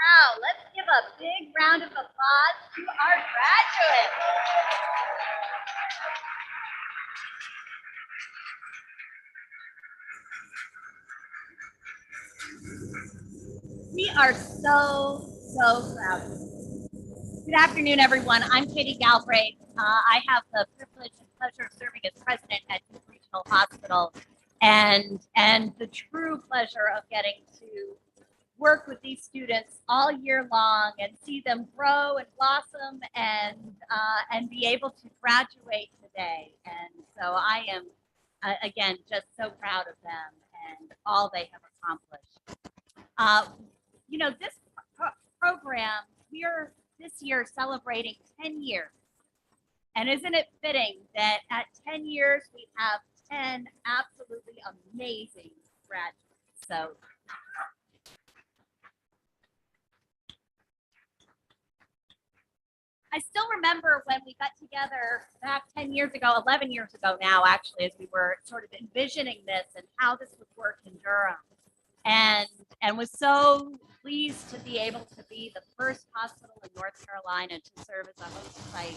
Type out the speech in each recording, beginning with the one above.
Wow, let's give a big round of applause to our graduates. We are so proud of you. Good afternoon, everyone. I'm Katie Galbraith. I have the privilege and pleasure of serving as president at Duke Regional Hospital and the true pleasure of getting to work with these students all year long and see them grow and blossom and be able to graduate today. And so I am, again, just so proud of them and all they have accomplished. You know, this program, we're this year celebrating 10 years. And isn't it fitting that at 10 years, we have 10 absolutely amazing graduates? So I still remember when we got together back 10 years ago, 11 years ago now, actually, as we were sort of envisioning this and how this would work in Durham. And was so pleased to be able to be the first hospital in North Carolina to serve as a host site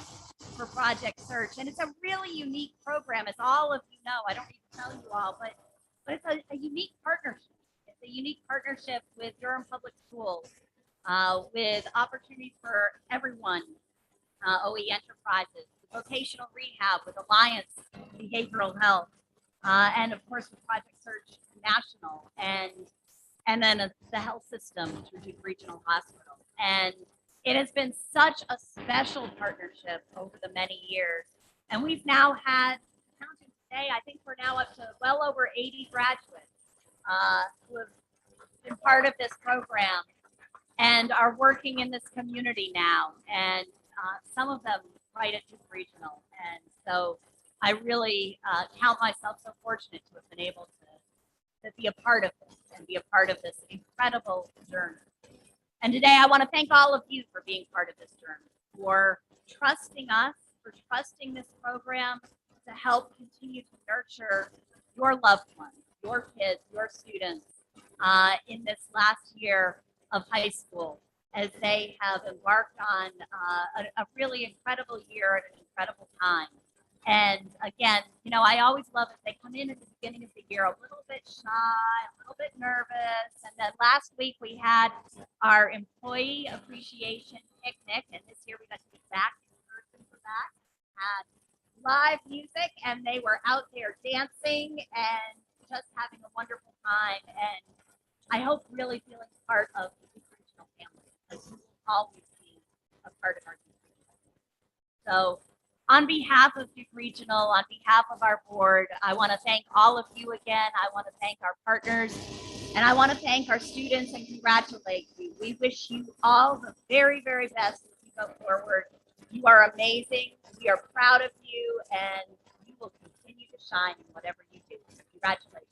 for Project Search. And it's a really unique program, as all of you know. I don't need to tell you all, but it's a unique partnership. It's a unique partnership with Durham Public Schools, with opportunities for everyone, OE Enterprises, vocational rehab with Alliance Behavioral Health, and of course with Project Search National, and then the health system through Duke Regional Hospital. And it has been such a special partnership over the many years. And we've now had, counting today, I think we're now up to well over 80 graduates who have been part of this program and are working in this community now. And some of them right at Duke Regional. And so I really count myself so fortunate to have been able to be a part of this and be a part of this incredible journey. And today I want to thank all of you for being part of this journey, for trusting us, for trusting this program to help continue to nurture your loved ones, your kids, your students in this last year of high school, as they have embarked on a really incredible year at an incredible time. And again, you know, I always love it. They come in at the beginning of the year a little bit shy, a little bit nervous. And then last week we had our employee appreciation picnic. And this year we got to be back in person for that. Had live music and they were out there dancing and just having a wonderful time. And I hope really feeling part of the Duke Regional family, because you will always be a part of our Duke Regional. So on behalf of Duke Regional, on behalf of our board, I want to thank all of you again. I want to thank our partners, and I want to thank our students and congratulate you. We wish you all the very, very best as you go forward. You are amazing. We are proud of you, and you will continue to shine in whatever you do. So congratulations.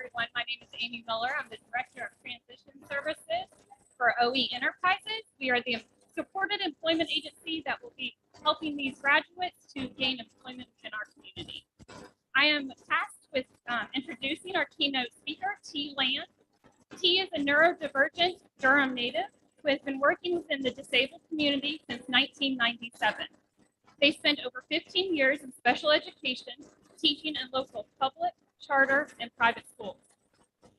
everyone. My name is Amy Miller. I'm the Director of Transition Services for OE Enterprises. We are the supported employment agency that will be helping these graduates to gain employment in our community. I am tasked with introducing our keynote speaker, T. Land. T is a neurodivergent Durham native who has been working within the disabled community since 1997. They spent over 15 years in special education, teaching in local public, charter, and private schools.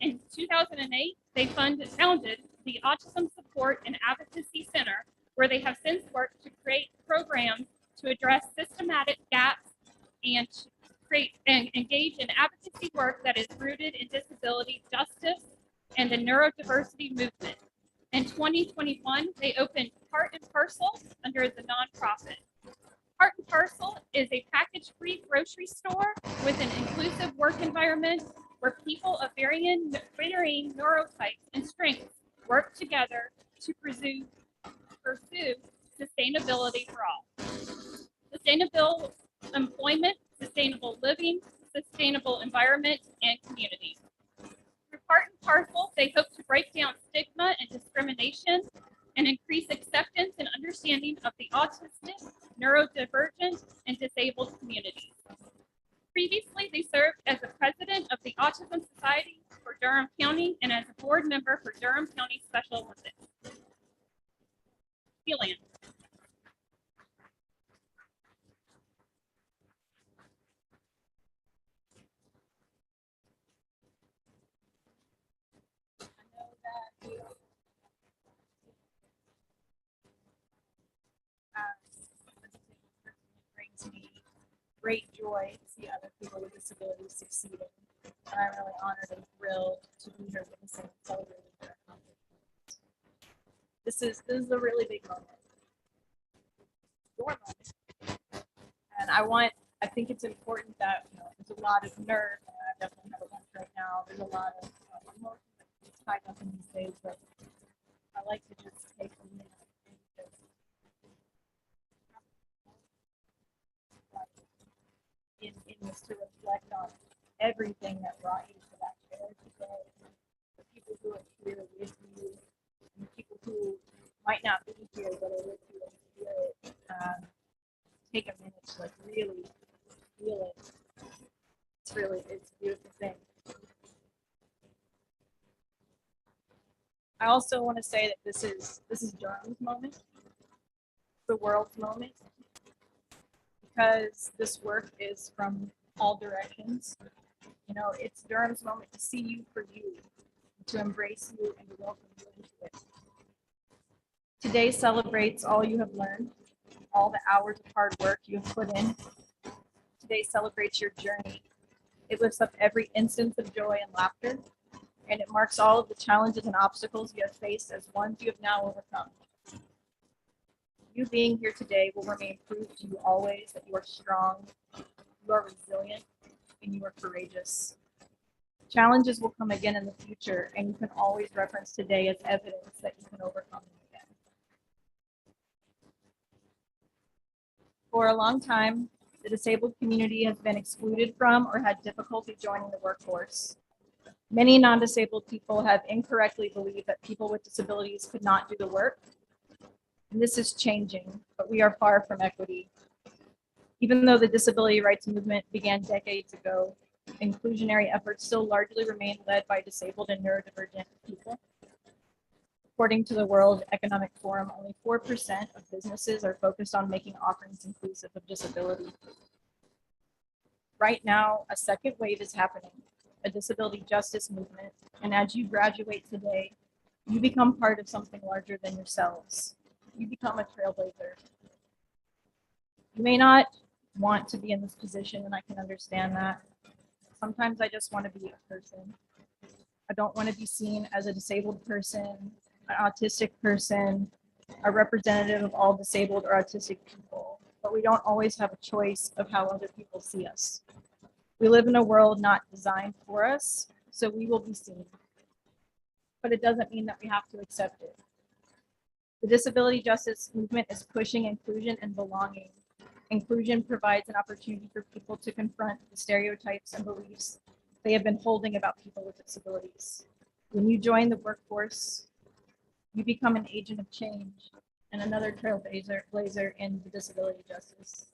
In 2008, they founded the Autism Support and Advocacy Center, where they have since worked to create programs to address systematic gaps and engage in advocacy work that is rooted in disability justice and the neurodiversity movement. In 2021, they opened Part and Parcel under the nonprofit. Part and Parcel is a package-free grocery store with an inclusive work environment where people of varying neurotypes and strengths work together to pursue sustainability for all. Sustainable employment, sustainable living, sustainable environment, and community. Through Part and Parcel, they hope to break down stigma and discrimination and increase acceptance and understanding of the autistic, neurodivergent, and disabled communities. Previously, they served as the president of the Autism Society for Durham County and as a board member for Durham County Special Olympics. Keelan. Brings me great joy to see other people with disabilities succeeding. And I'm really honored and thrilled to be here witnessing and celebrating their accomplishments. This is a really big moment. Your moment. And I think it's important that there's a lot of nerve, and I definitely have a bunch right now. There's a lot of emotion that's tied up in these days, but I like to just take a minute and just in this to reflect on everything that brought you to that chair today. The people who are here with you, and the people who might not be here but are with you in spirit. Take a minute to really feel it. It's a beautiful thing. I also want to say that this is Durham's moment, the world's moment, because this work is from all directions. It's Durham's moment to see you for you, to embrace you and to welcome you into it. Today celebrates all you have learned, all the hours of hard work you have put in. Today celebrates your journey. It lifts up every instance of joy and laughter, and it marks all of the challenges and obstacles you have faced as ones you have now overcome. You being here today will remain proof to you always that you are strong, you are resilient, and you are courageous. Challenges will come again in the future, and you can always reference today as evidence that you can overcome them again. For a long time, the disabled community has been excluded from or had difficulty joining the workforce. Many non-disabled people have incorrectly believed that people with disabilities could not do the work. And this is changing, but we are far from equity. Even though the disability rights movement began decades ago, inclusionary efforts still largely remain led by disabled and neurodivergent people. According to the World Economic Forum, only 4% of businesses are focused on making offerings inclusive of disability. Right now, a second wave is happening, a disability justice movement, and as you graduate today, you become part of something larger than yourselves. You become a trailblazer. You may not want to be in this position, and I can understand that. Sometimes I just want to be a person. I don't want to be seen as a disabled person, an autistic person, a representative of all disabled or autistic people, but we don't always have a choice of how other people see us. We live in a world not designed for us, so we will be seen. But it doesn't mean that we have to accept it. The disability justice movement is pushing inclusion and belonging. Inclusion provides an opportunity for people to confront the stereotypes and beliefs they have been holding about people with disabilities. When you join the workforce, you become an agent of change and another trailblazer in the disability justice.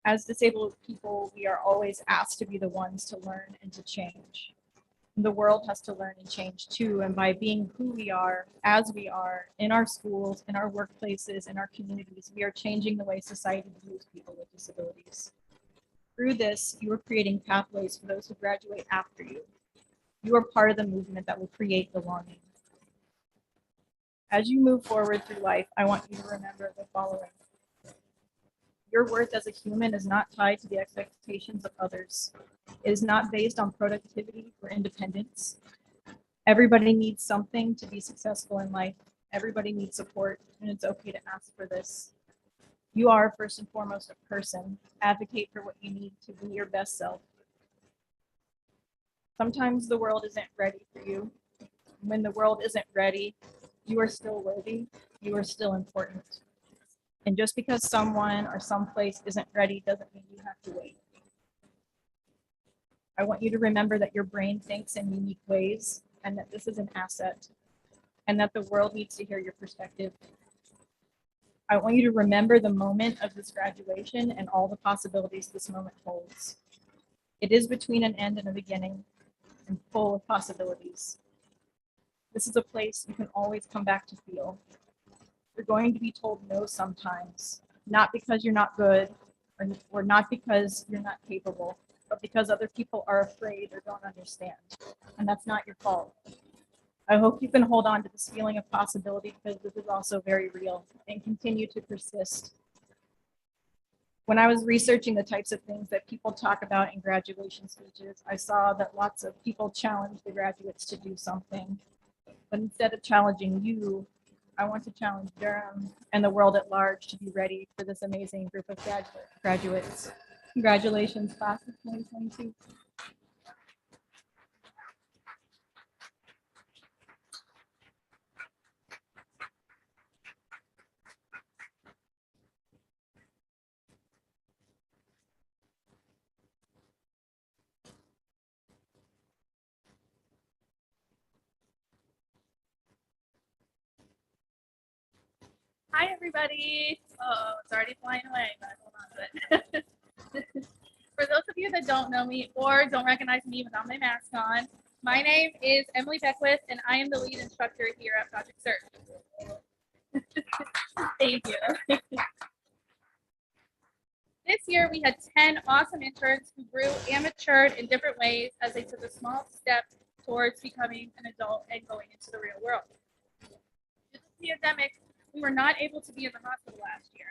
As disabled people, we are always asked to be the ones to learn and to change. The world has to learn and change too, and by being who we are, as we are, in our schools, in our workplaces, in our communities, we are changing the way society views people with disabilities. Through this, you are creating pathways for those who graduate after you. You are part of the movement that will create belonging. As you move forward through life, I want you to remember the following. Your worth as a human is not tied to the expectations of others. It is not based on productivity or independence. Everybody needs something to be successful in life. Everybody needs support, and it's okay to ask for this. You are first and foremost a person. Advocate for what you need to be your best self. Sometimes the world isn't ready for you. When the world isn't ready, you are still worthy. You are still important. And just because someone or someplace isn't ready doesn't mean you have to wait. I want you to remember that your brain thinks in unique ways and that this is an asset and that the world needs to hear your perspective. I want you to remember the moment of this graduation and all the possibilities this moment holds. It is between an end and a beginning and full of possibilities. This is a place you can always come back to feel. You're going to be told no sometimes, not because you're not good or not because you're not capable, but because other people are afraid or don't understand. And that's not your fault. I hope you can hold on to this feeling of possibility because this is also very real and continue to persist. When I was researching the types of things that people talk about in graduation speeches, I saw that lots of people challenge the graduates to do something. But instead of challenging you, I want to challenge Durham and the world at large to be ready for this amazing group of graduates. Congratulations, class of 2022. Hi, everybody. Oh, it's already flying away, but hold on to it. For those of you that don't know me or don't recognize me without my mask on, my name is Emily Beckwith, and I am the lead instructor here at Project Search. Thank you. This year, we had 10 awesome interns who grew and matured in different ways as they took a small step towards becoming an adult and going into the real world. Due to the pandemic, we were not able to be in the hospital last year.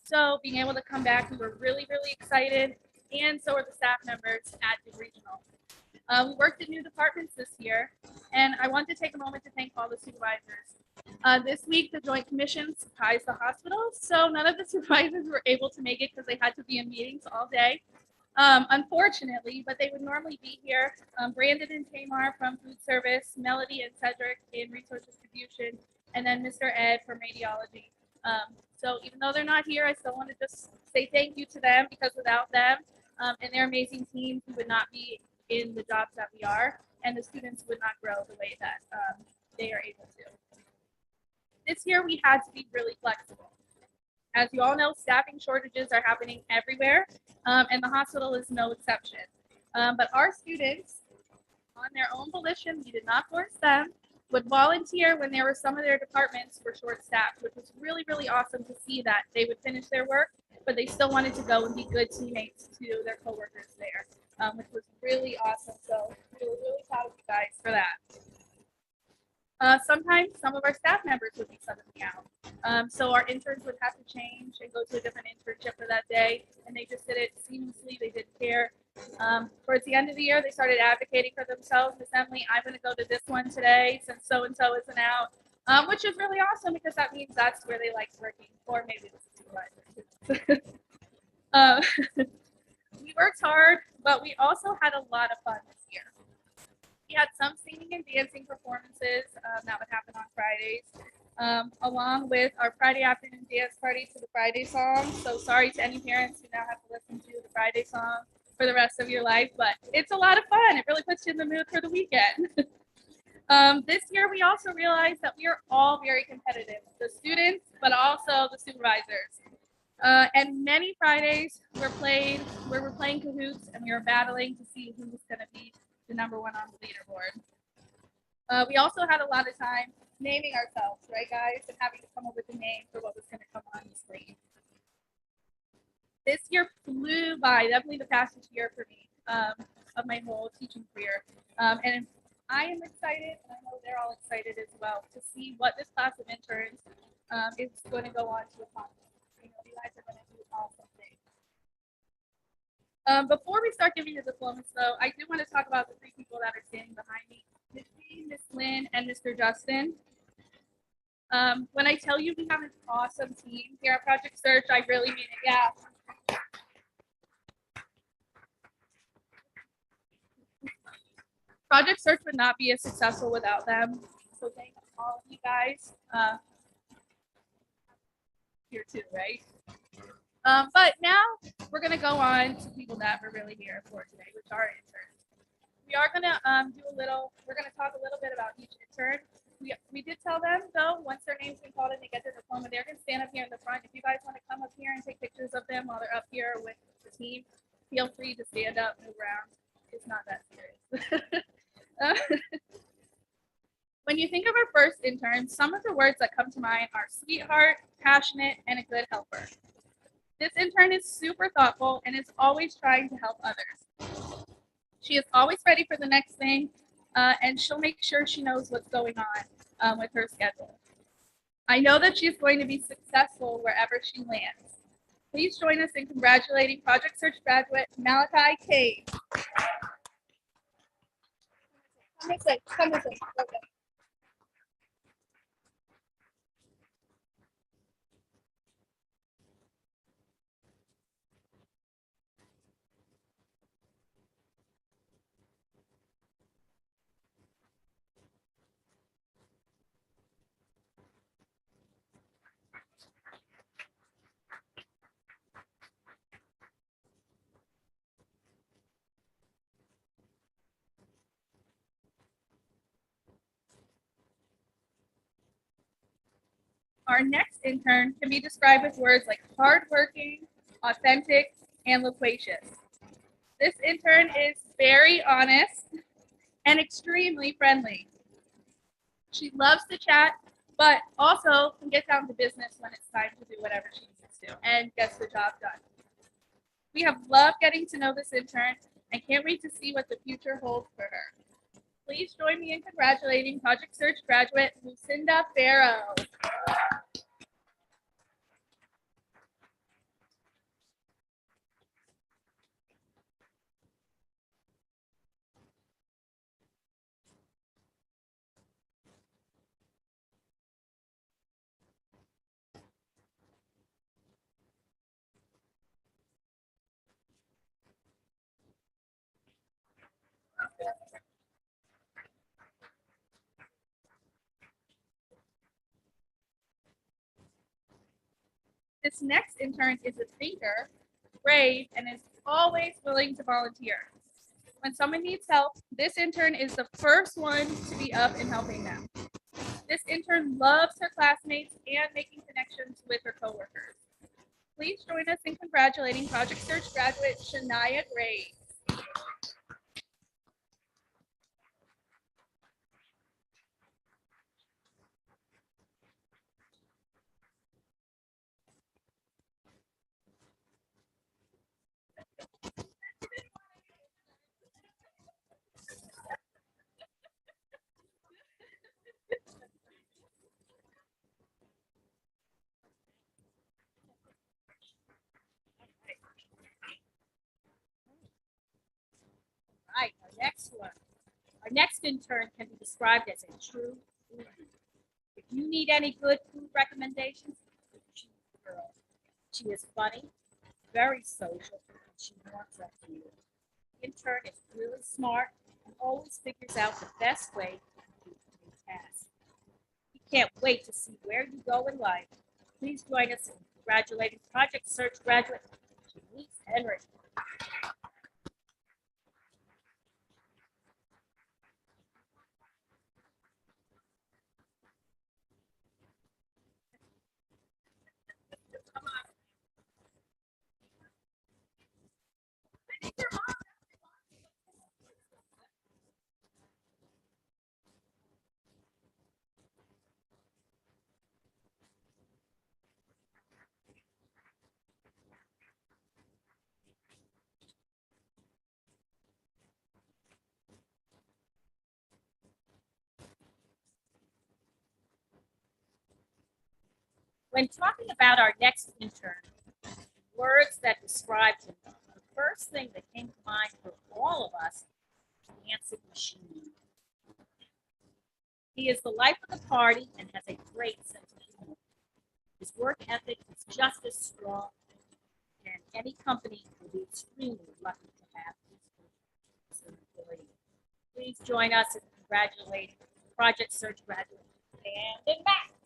So being able to come back, we were really, really excited, and so were the staff members at the regional. We worked in new departments this year, and I want to take a moment to thank all the supervisors. This week, the Joint Commission surprised the hospital, so none of the supervisors were able to make it because they had to be in meetings all day. Unfortunately, but they would normally be here. Brandon and Tamar from food service, Melody and Cedric in resource distribution, and then Mr. Ed from radiology. So even though they're not here, I still want to just say thank you to them because without them and their amazing team, we would not be in the jobs that we are, and the students would not grow the way that they are able to. This year, we had to be really flexible. As you all know, staffing shortages are happening everywhere, and the hospital is no exception. But our students, on their own volition, we did not force them, would volunteer when there were some of their departments were short-staffed, which was really, really awesome to see that they would finish their work, but they still wanted to go and be good teammates to their coworkers there, which was really awesome. So really, really proud of you guys for that. Sometimes some of our staff members would be subbing out. So our interns would have to change and go to a different internship for that day, and they just did it seamlessly. They didn't care. Towards the end of the year, they started advocating for themselves. Miss Emily, I'm going to go to this one today since so-and-so isn't out, which is really awesome because that means that's where they like working, or maybe the supervisor. We worked hard, but we also had a lot of fun this year. We had some singing and dancing performances that would happen on Fridays, along with our Friday afternoon dance party to the Friday song. So sorry to any parents who now have to listen to the Friday song. for the rest of your life, but it's a lot of fun. It really puts you in the mood for the weekend. This year, we also realized that we are all very competitive, the students, but also the supervisors. And many Fridays were played where we're playing cahoots and we were battling to see who was going to be the #1 on the leaderboard. We also had a lot of time naming ourselves, right, guys, and having to come up with a name for what was going to come on the screen. This year flew by, definitely the fastest year for me of my whole teaching career. And I am excited, and I know they're all excited as well, to see what this class of interns is going to go on to accomplish. You know, you guys are going to do awesome things. Before we start giving the diplomas, though, I do want to talk about the 3 people that are standing behind me, Ms. Jean, Ms. Lynn, and Mr. Justin. When I tell you we have an awesome team here at Project Search, I really mean it. Yeah. Project Search would not be as successful without them. So thank all of you guys here too, right? But now we're going to go on to people that we're really here for today, which are interns. We are going to we're going to talk a little bit about each intern. We did tell them, though, once their name's been called and they get their diploma, they're going to stand up here in the front. If you guys want to come up here and take pictures of them while they're up here with the team, feel free to stand up, move around. It's not that serious. When you think of our first intern, some of the words that come to mind are sweetheart, passionate, and a good helper. This intern is super thoughtful and is always trying to help others. She is always ready for the next thing, and she'll make sure she knows what's going on with her schedule. I know that she's going to be successful wherever she lands. Please join us in congratulating Project Search graduate Malachi Cade. Come this way. Okay. Our next intern can be described with words like hardworking, authentic, and loquacious. This intern is very honest and extremely friendly. She loves to chat, but also can get down to business when it's time to do whatever she needs to and gets the job done. We have loved getting to know this intern and can't wait to see what the future holds for her. Please join me in congratulating Project Search graduate Lucinda Farrow. This next intern is a thinker, brave, and is always willing to volunteer. When someone needs help, this intern is the first one to be up and helping them. This intern loves her classmates and making connections with her coworkers. Please join us in congratulating Project Search graduate Shania Graves. Right, our next one. Our next intern can be described as a true foodie. If you need any good food recommendations, she's the girl. She is funny, very social, and she wants up to you. The intern is really smart and always figures out the best way to complete a task. We can't wait to see where you go in life. Please join us in congratulating Project Search graduate Denise Henry. When talking about our next intern, words that describe him, the first thing that came to mind for all of us is the dancing machine. He is the life of the party and has a great sense of humor. His work ethic is just as strong, and any company will be extremely lucky to have this employee. Please join us in congratulating Project Search graduate and Matt.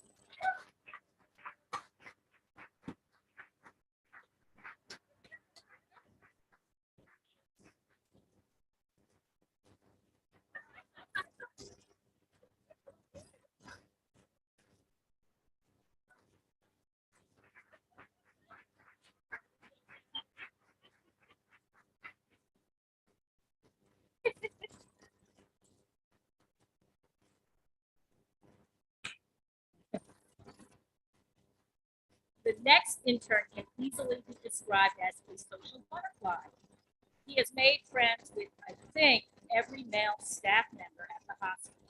The next intern can easily be described as a social butterfly. He has made friends with, I think, every male staff member at the hospital.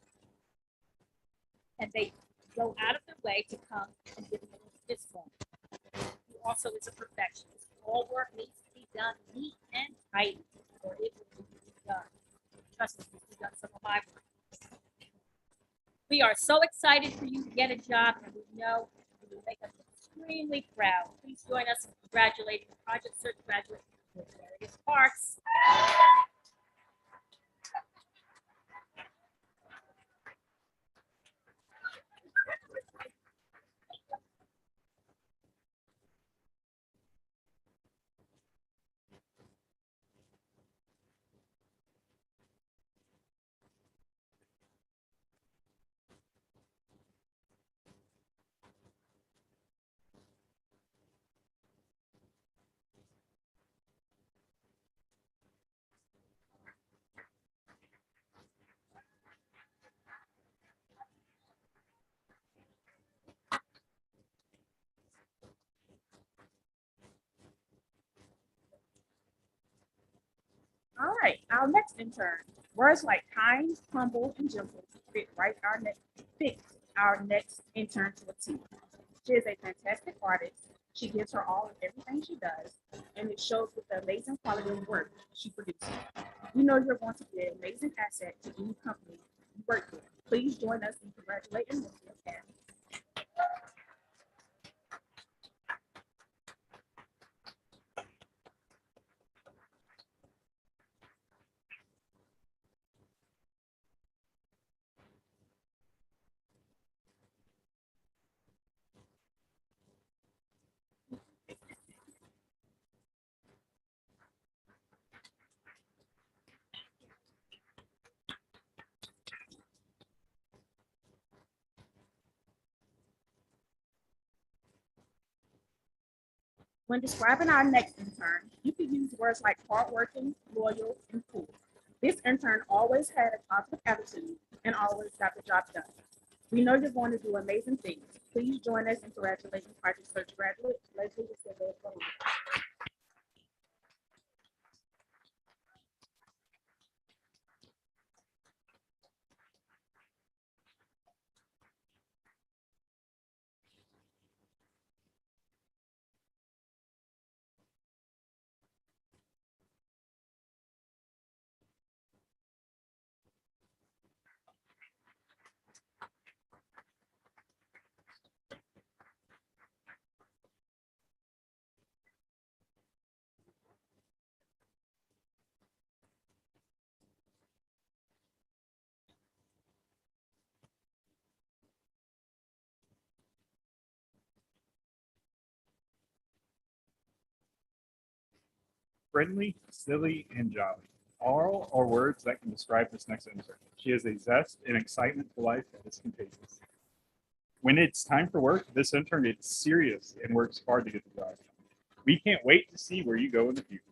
And they go out of their way to come and give him a fist bump. He also is a perfectionist. All work needs to be done neat and tidy, or it will be done. Trust me, he's done some of my work. We are so excited for you to get a job, and we know you will make us extremely proud. Please join us in congratulating the Project Search graduate with various parts. All right, our next intern. Words like kind, humble, and gentle fit our next intern to a T. She is a fantastic artist. She gives her all in everything she does, and it shows with the amazing quality of work she produces. We know you're going to be an amazing asset to any company you work with. Please join us in congratulating Ms. Academy. When describing our next intern, you can use words like hardworking, loyal, and cool. This intern always had a positive attitude and always got the job done. We know you're going to do amazing things. Please join us in congratulating Project Search graduate Leslie DeSilva. Friendly, silly, and jolly. All are words that can describe this next intern. She has a zest and excitement for life that is contagious. When it's time for work, this intern gets serious and works hard to get the job done. We can't wait to see where you go in the future.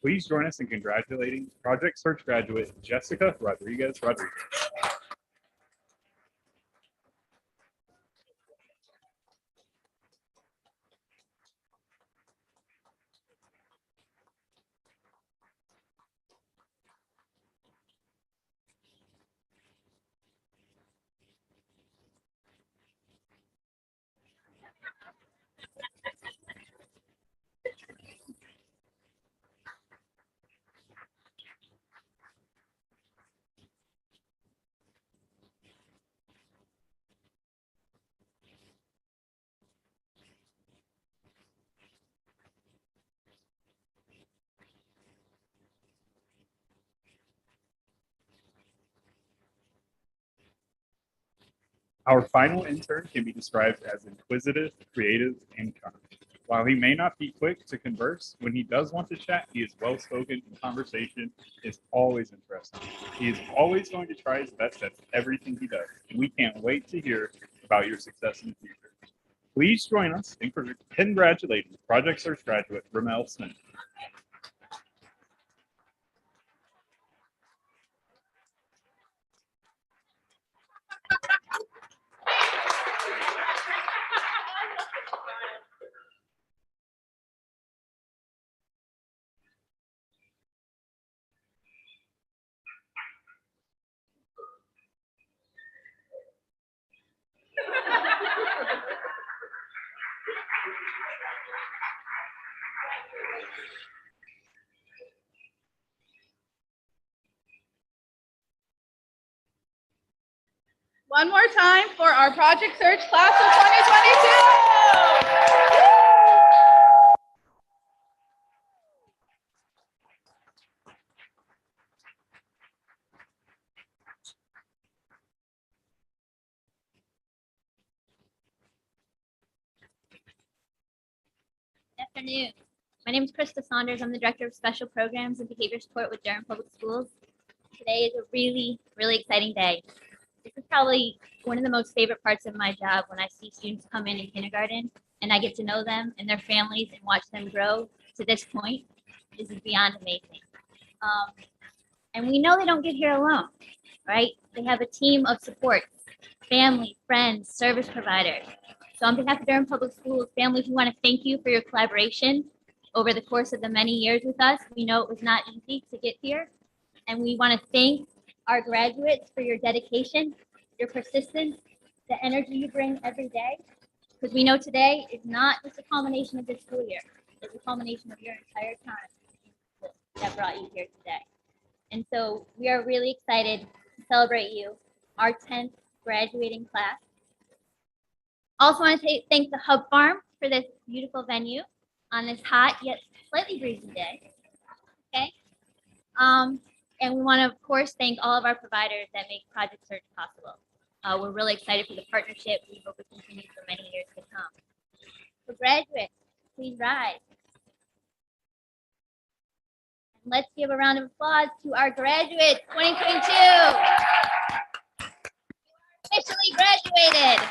Please join us in congratulating Project Search graduate Jessica Rodriguez. Our final intern can be described as inquisitive, creative, and kind. While he may not be quick to converse, when he does want to chat, he is well spoken and conversation is always interesting. He is always going to try his best at everything he does, and we can't wait to hear about your success in the future. Please join us in congratulating Project Search graduate Ramel Smith. One more time for our Project Search class of 2022. Good afternoon. My name is Krista Saunders. I'm the Director of Special Programs and Behavior Support with Durham Public Schools. Today is a really, really exciting day. This is probably one of the most favorite parts of my job when I see students come in kindergarten and I get to know them and their families and watch them grow to this point. This is beyond amazing. And we know they don't get here alone, right? They have a team of support, family, friends, service providers. So on behalf of Durham Public Schools, families, we want to thank you for your collaboration over the course of the many years with us. We know it was not easy to get here. And we want to thank our graduates for your dedication, your persistence, the energy you bring every day. Because we know today is not just a culmination of this school year. It's a culmination of your entire time that brought you here today. And so we are really excited to celebrate you, our 10th graduating class. Also want to thank the Hub Farm for this beautiful venue on this hot yet slightly breezy day. Okay. And we want to, of course, thank all of our providers that make Project Search possible. We're really excited for the partnership. We hope it continues for many years to come. So graduates, please rise. And let's give a round of applause to our graduates 2022. Officially graduated.